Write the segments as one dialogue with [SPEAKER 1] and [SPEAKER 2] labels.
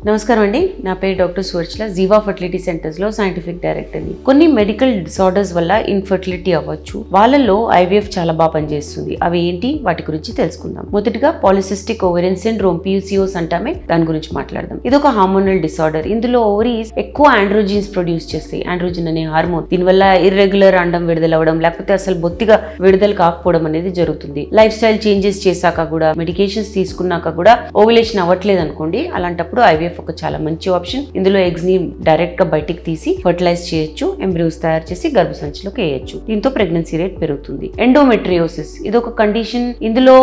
[SPEAKER 1] నమస్కారం అండి, నా పేరు డాక్టర్ సువర్చల, జీవా ఫర్టిలిటీ సెంటర్స్ లో సైంటిఫిక్ డైరెక్టర్ ని. కొన్ని మెడికల్ డిసార్డర్స్ వల్ల ఇన్ఫర్టిలిటీ అవ్వచ్చు. వాళ్ళల్లో ఐవీఎఫ్ చాలా బాగా పనిచేస్తుంది. అవి ఏంటి, వాటి గురించి తెలుసుకుందాం. మొదటిగా పాలిసిస్టిక్ ఓవేరియన్ సిండ్రోమ్, PCOS అంటామే, దాని గురించి మాట్లాడదాం. ఇది ఒక హార్మోనల్ డిసార్డర్. ఇందులో ఓవరీస్ ఎక్కువ ఆండ్రోజిన్స్ ప్రొడ్యూస్ చేస్తాయి. ఆండ్రోజిన్ అనే హార్మోన్. దీనివల్ల ఇర్రెగ్యులర్ అండం విడుదలవ్వడం, లేకపోతే అసలు బొత్తిగా విడుదల కాకపోవడం అనేది జరుగుతుంది. లైఫ్ స్టైల్ చేంజెస్ చేశాక కూడా, మెడికేషన్స్ తీసుకున్నాక కూడా ఓవ్యులేషన్ అవ్వట్లేదు అనుకోండి, అలాంటప్పుడు ఐవీఎఫ్ ఒక చాలా మంచి ఆప్షన్. ఇందులో ఎగ్స్ ని డైరెక్ట్ గా బయటికి తీసి ఫర్టిలైజ్ చేయొచ్చు, ఎంబ్రియోస్ తయారు చేసి గర్భసంచిలోకి వేయొచ్చు. దీంతో ప్రెగ్నెన్సీ రేట్ పెరుగుతుంది. ఎండోమెట్రియోసిస్ ఇది ఒక కండిషన్. ఇందులో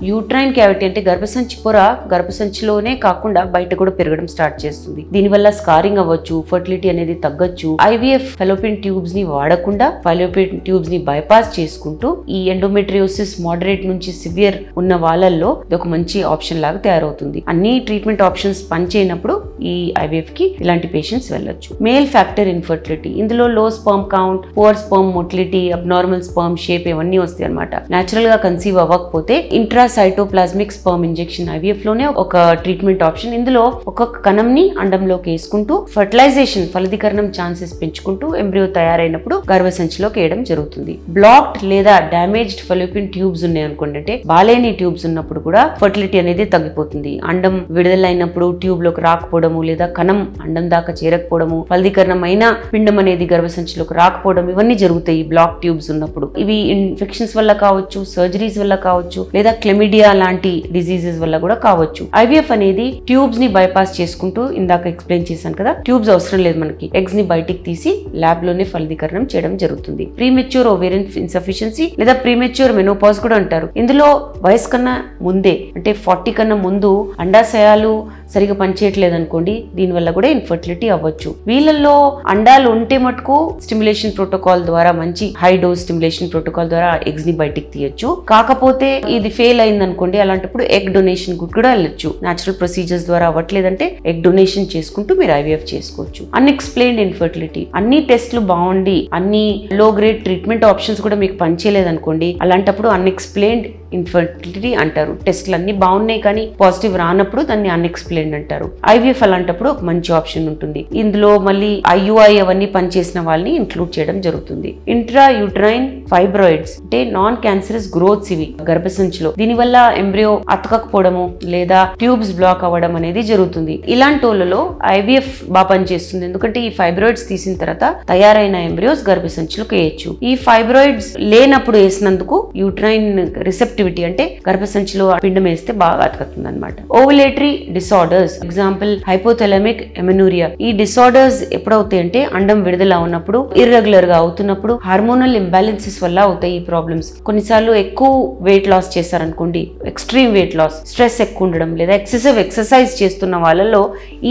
[SPEAKER 1] యూట్రైన్ క్యావిటీ అంటే గర్భసంచి పొర గర్భసంచిలోనే కాకుండా బయట కూడా పెరగడం స్టార్ట్ చేస్తుంది. దీనివల్ల స్కారింగ్ అవ్వచ్చు, ఫర్టిలిటీ అనేది తగ్గొచ్చు. ఐవీఎఫ్ ఫెలోపియన్ ట్యూబ్స్ ని వాడకుండా ఫెలోపియన్ ట్యూబ్స్ ని బైపాస్ చేసుకుంటూ ఈ ఎండోమెట్రియోసిస్ మోడరేట్ నుంచి సివియర్ ఉన్న వాళ్ళల్లో ఇది ఒక మంచి ఆప్షన్ లాగా తయారవుతుంది. అన్ని ట్రీట్మెంట్ ఆప్షన్స్ పనిచేయనప్పుడు ఈ ఐవీఎఫ్ కి ఇలాంటి పేషెంట్స్ వెళ్ళొచ్చు. మేల్ ఫ్యాక్టర్ ఇన్ఫర్టిలిటీ ఇందులో లో sperm count, poor sperm motility, abnormal sperm shape ఇవన్నీ వస్తాయి అనమాట. నేచురల్ గా కన్సీవ్ అవ్వకపోతే ఇంట్రాసైటోప్లాస్మిక్ స్పర్మ్ ఇంజెక్షన్ ఐవీఎఫ్ లోనే ఒక ట్రీట్మెంట్ ఆప్షన్. ఇందులో ఒక్కొక్క కణంని అండంలోకి వేసుకుంటూ ఫర్టిలైజేషన్ ఫలదీకరణం ఛాన్సెస్ పెంచుకుంటూ ఎంబ్రియో తయారైనప్పుడు గర్భసంచిలోకి వేయడం జరుగుతుంది. బ్లాక్డ్ లేదా డామేజ్డ్ ఫెలోపియన్ ట్యూబ్స్ ఉన్నాయి అనుకోండి, అంటే బాలేని ట్యూబ్స్ ఉన్నప్పుడు కూడా ఫర్టిలిటీ అనేది తగ్గిపోతుంది. అండం విడుదలైనప్పుడు ట్యూబ్ లోకి రాకపోవడము, లేదా కణం అండం దాకా చేరకపోవడము, ఫలదీకరణం అయిన పిండం అనేది గర్భసంచిలోకి రాకపోవడం, ఇవన్నీ జరుగుతాయి బ్లాక్ ట్యూబ్స్ ఉన్నప్పుడు. ఇవి ఇన్ఫెక్షన్స్ వల్ల కావచ్చు, సర్జరీస్ వల్ల కావచ్చు, లేదా క్లెమిడియా లాంటి డిసీజెస్ వల్ల కూడా కావచ్చు. ఐవీఎఫ్ అనేది ట్యూబ్స్ ని బైపాస్ చేసుకుంటూ, ఇందాక ఎక్స్ప్లెయిన్ చేశాను కదా, ట్యూబ్స్ అవసరం లేదు మనకి. ఎగ్స్ ని బయటికి తీసి ల్యాబ్ లోనే ఫలదీకరణం చేయడం జరుగుతుంది. ప్రీమెచ్యూర్ ఓవేరియన్ ఇన్సఫిషియన్సీ లేదా ప్రీమెచ్యూర్ మెనోపాజ్ కూడా అంటారు. ఇందులో వయసు కన్నా ముందే, అంటే 40 కన్నా ముందు అండాశయాలు సరిగా పనిచేయట్లేదు అనుకోండి, దీనివల్ల కూడా ఇన్ఫర్టిలిటీ అవ్వచ్చు. వీళ్ళల్లో అండాలు ఉంటే మటుకు స్టిమ్యులేషన్ ప్రోటోకాల్ ద్వారా, మంచి హై డోస్ స్టిమ్యులేషన్ ప్రోటోకాల్ ద్వారా ఎగ్స్ ని బయటికి తీయొచ్చు. కాకపోతే ఇది ఫెయిల్ అయింది అనుకోండి, అలాంటప్పుడు ఎగ్ డొనేషన్ కూడా వెళ్ళొచ్చు. న్యాచురల్ ప్రొసీజర్స్ ద్వారా అవ్వట్లేదంటే ఎగ్ డొనేషన్ చేసుకుంటూ మీరు ఐవీఎఫ్ చేసుకోవచ్చు. అన్ఎక్స్ప్లెయిన్డ్ ఇన్ఫర్టిలిటీ అన్ని టెస్ట్లు బాగుండి అన్ని లో గ్రేడ్ ట్రీట్మెంట్ ఆప్షన్స్ కూడా మీకు పనిచేయలేదు అనుకోండి, అలాంటప్పుడు అన్ఎక్స్ప్లెయిన్డ్ ఇన్ఫర్టిలిటీ అంటారు. టెస్ట్లు అన్ని బాగున్నాయి కానీ పాజిటివ్ రానప్పుడు దాన్ని అన్ఎక్స్ప్లెయిన్డ్ అంటారు. ఐవీఎఫ్ అలాంటప్పుడు ఒక మంచి ఆప్షన్ ఉంటుంది. ఇందులో మళ్ళీ IUI అవన్నీ పనిచేసిన వాళ్ళని ఇంక్లూడ్ చేయడం జరుగుతుంది. ఇంట్రా యూట్రైన్ ఫైబ్రాయిడ్స్ అంటే నాన్ క్యాన్సరస్ గ్రోత్స్, ఇవి గర్భసంచిలో. దీనివల్ల ఎంబ్రియో అతకకపోవడము లేదా ట్యూబ్స్ బ్లాక్ అవ్వడం అనేది జరుగుతుంది. ఇలాంటి వాళ్ళలో ఐవీఎఫ్ బాగా పనిచేస్తుంది. ఎందుకంటే ఈ ఫైబ్రాయిడ్స్ తీసిన తర్వాత తయారైన ఎంబ్రియోస్ గర్భసంచిలోకి వేయచ్చు. ఈ ఫైబ్రాయిడ్స్ లేనప్పుడు వేసినందుకు యూట్రైన్ రిసెప్టివిటీ అంటే గర్భసంచిలో పిండం వేస్తే బాగా అతకుతుంది అనమాట. Ovulatory disorders example hypothalamic amenorrhoea. ఈ డిసార్డర్స్ ఎప్పుడవుతాయి అంటే అండం విడుదల అవునప్పుడు, ఇర్రెగ్యులర్ గా అవుతున్నప్పుడు, హార్మోనల్ ఇంబ్యాలెన్సెస్ వల్ల అవుతాయి ఈ ప్రాబ్లమ్స్. కొన్నిసార్లు ఎక్కువ వెయిట్ లాస్ చేశారనుకోండి, ఎక్స్ట్రీమ్ వెయిట్ లాస్, స్ట్రెస్ ఎక్కువ ఉండడం, లేదా ఎక్సెసివ్ ఎక్సర్సైజ్ చేస్తున్న వాళ్ళలో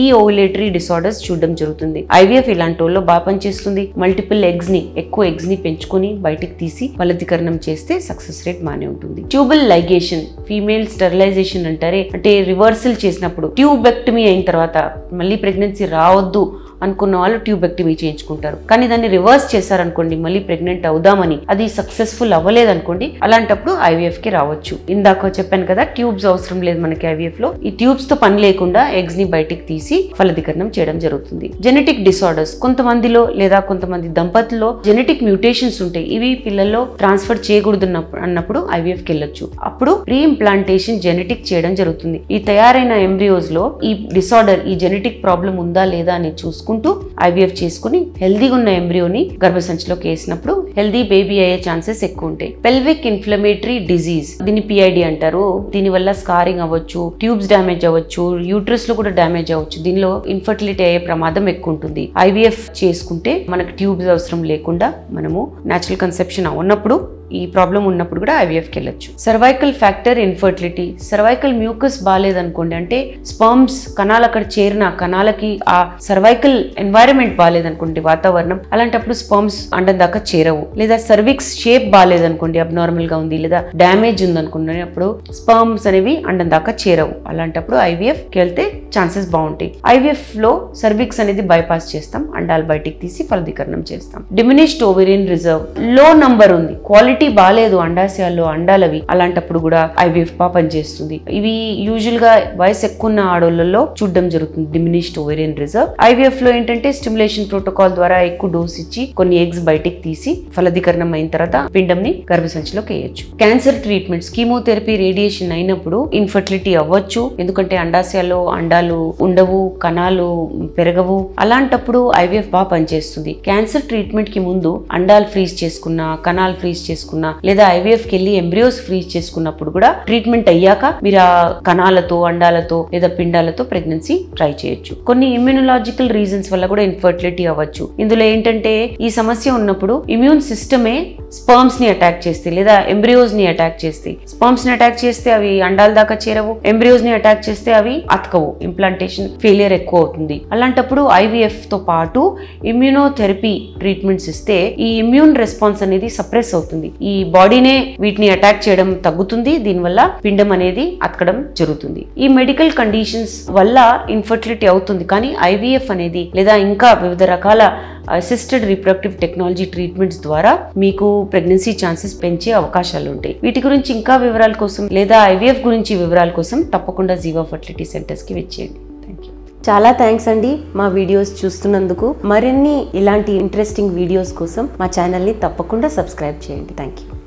[SPEAKER 1] ఈ ఓవులేటరీ డిసార్డర్స్ చూడడం జరుగుతుంది. ఐవీఎఫ్ ఇలాంటి వాళ్ళలో బాగా పనిచేస్తుంది. మల్టిపుల్ ఎగ్స్ ని, ఎక్కువ ఎగ్స్ ని పెంచుకొని బయటికి తీసి ఫలదీకరణం చేస్తే సక్సెస్ రేట్ బాగానే ఉంటుంది. ట్యూబల్ లైగేషన్, ఫీమేల్ స్టెరిలైజేషన్ అంటారే, అంటే రివర్సల్ చేసినప్పుడు ట్యూబెక్టమీ అయిన తర్వాత మళ్ళీ ప్రెగ్నెన్సీ రావద్దు అనుకున్న వాళ్ళు ట్యూబెక్టమీ చేయించుకుంటారు. కానీ దాన్ని రివర్స్ చేశారనుకోండి, మళ్ళీ ప్రెగ్నెంట్ అవుదామని, అది సక్సెస్ఫుల్ అవ్వలేదు అనుకోండి, అలాంటప్పుడు ఐవీఎఫ్ కి రావచ్చు. ఇందాక చెప్పాను కదా, ట్యూబ్స్ అవసరం లేదు మనకి ఐవీఎఫ్ లో. ఈ ట్యూబ్స్ తో పని లేకుండా ఎగ్స్ ని బయటికి తీసి ఫలదీకరణం చేయడం జరుగుతుంది. జెనెటిక్ డిసార్డర్స్ కొంతమందిలో లేదా కొంతమంది దంపతుల్లో జెనెటిక్ మ్యూటేషన్స్ ఉంటాయి. ఇవి పిల్లల్లో ట్రాన్స్ఫర్ చేయకూడదు అన్నప్పుడు ఐవీఎఫ్ కి వెళ్ళొచ్చు. అప్పుడు ప్రీ ఇంప్లాంటేషన్ జెనెటిక్ చేయడం జరుగుతుంది. ఈ తయారైన ఎంబ్రియోస్ లో ఈ డిసార్డర్, ఈ జెనెటిక్ ప్రాబ్లం ఉందా లేదా అని చూసుకుంటూ ఐవీఎఫ్ చేసుకుని హెల్దీగా ఉన్న ఎంబ్రియోని గర్భసంచిలోకి వేసినప్పుడు హెల్దీ బేబీ అయ్యే ఛాన్సెస్ ఎక్కువ ఉంటాయి. పెల్విక్ ఇన్ఫ్లమేటరీ డిజీజ్, దీన్ని PID అంటారు. దీనివల్ల స్కారింగ్ అవ్వచ్చు, ట్యూబ్స్ డ్యామేజ్ అవ్వచ్చు, యూట్రస్ లో కూడా డ్యామేజ్ అవ్వచ్చు. దీనిలో ఇన్ఫర్టిలిటీ అయ్యే ప్రమాదం ఎక్కువ ఉంటుంది. ఐవీఎఫ్ చేసుకుంటే మనకు ట్యూబ్స్ అవసరం లేకుండా మనము న్యాచురల్ కన్సెప్షన్ ఉన్నప్పుడు, ఈ ప్రాబ్లం ఉన్నప్పుడు కూడా ఐవీఎఫ్ కి వెళ్ళొచ్చు. Cervical factor infertility, cervical mucus బాగాలేదనుకోండి, అంటే స్పర్మ్స్ కణాలు అక్కడ చేరిన కణాలకి ఆ సర్వైకల్ ఎన్వైరన్మెంట్ బాగాలేదనుకోండి, వాతావరణం, అలాంటప్పుడు స్పర్మ్స్ అండం దాకా చేరవు. లేదా సర్విక్స్ షేప్ బాగాలేదనుకోండి, అబ్నార్మల్ గా ఉంది లేదా డ్యామేజ్ ఉంది అనుకున్నప్పుడు స్పర్మ్స్ అనేవి అండం దాకా చేరవు. అలాంటప్పుడు ఐవీఎఫ్ కి వెళ్తే ఛాన్సెస్ బాగుంటాయి. IVF లో సర్విక్స్ అనేది బైపాస్ చేస్తాం, అండాలు బయటికి తీసి ఫలదీకరణం చేస్తాం. డిమినిష్డ్ ఓవేరియన్ రిజర్వ్, లో నంబర్ ఉంది, క్వాలిటీ బాగాలేదు అండాశయాల్లో అండాలవి, అలాంటప్పుడు కూడా IVF బాగా పనిచేస్తుంది. ఇవి యూజువల్ గా వయసు ఎక్కువ ఉన్న ఆడోళ్లలో చూడడం జరుగుతుంది డిమినిష్డ్ ఓవేరియన్ రిజర్వ్. IVF లో ఏంటంటే స్టిమ్యులేషన్ ప్రోటోకాల్ ద్వారా ఎక్కువ డోస్ ఇచ్చి కొన్ని ఎగ్స్ బయటికి తీసి ఫలదీకరణం అయిన తర్వాత పిండంని గర్భసంచిలోకి వేయొచ్చు. క్యాన్సర్ ట్రీట్మెంట్స్, కీమోథెరపీ, రేడియేషన్ అయినప్పుడు ఇన్ఫర్టిలిటీ అవ్వచ్చు, ఎందుకంటే అండాశయాల్లో అండాలు ఉండవు, కణాలు పెరగవు. అలాంటప్పుడు IVF బాగా పనిచేస్తుంది. క్యాన్సర్ ట్రీట్మెంట్ కి ముందు అండాలు ఫ్రీజ్ చేసుకున్నా, కణాలు ఫ్రీజ్ చేసుకున్నా, లేదా IVF కి వెళ్ళి ఎంబ్రియోస్ ఫ్రీజ్ చేసుకున్నప్పుడు కూడా ట్రీట్మెంట్ అయ్యాక మీరు ఆ కణాలతో, అండాలతో లేదా పిండాలతో ప్రెగ్నెన్సీ ట్రై చేయొచ్చు. కొన్ని ఇమ్యూనలాజికల్ రీజన్స్ వల్ల కూడా ఇన్ఫర్టిలిటీ అవ్వచ్చు. ఇందులో ఏంటంటే ఈ సమస్య ఉన్నప్పుడు ఇమ్యూన్ సిస్టమే స్పర్మ్స్ ని అటాక్ చేస్తే లేదా ఎంబ్రియోస్ ని అటాక్ చేస్తే, స్పర్మ్స్ ని అటాక్ చేస్తే అవి అండాల దాకా చేరవు, ఎంబ్రియోస్ ని అటాక్ చేస్తే అవి అతకవు, ఇంప్లాంటేషన్ ఫెయిలియర్ ఎక్కువ అవుతుంది. అలాంటప్పుడు IVF తో పాటు ఇమ్యూనోథెరపీ ట్రీట్మెంట్స్ ఇస్తే ఈ ఇమ్యూన్ రెస్పాన్స్ అనేది సప్రెస్ అవుతుంది, ఈ బాడీనే వీటిని అటాక్ చేయడం తగ్గుతుంది, దీనివల్ల పిండం అనేది అతకడం జరుగుతుంది. ఈ మెడికల్ కండిషన్స్ వల్ల ఇన్ఫర్టిలిటీ అవుతుంది, కానీ IVF అనేది లేదా ఇంకా వివిధ రకాల అసిస్టెడ్ రీప్రొడక్టివ్ టెక్నాలజీ ట్రీట్మెంట్స్ ద్వారా మీకు ప్రెగ్నెన్సీ ఛాన్సెస్ పెంచే అవకాశాలు ఉంటాయి. వీటి గురించి ఇంకా వివరాల కోసం లేదా IVF గురించి వివరాల కోసం తప్పకుండా జీవా ఫర్టిలిటీ సెంటర్స్ కి వచ్చేయండి. Thank you. చాలా థ్యాంక్స్ అండి మా వీడియోస్ చూస్తున్నందుకు. మరిన్ని ఇలాంటి ఇంట్రెస్టింగ్ వీడియోస్ కోసం మా ఛానల్ని తప్పకుండా సబ్స్క్రైబ్ చేయండి. Thank you.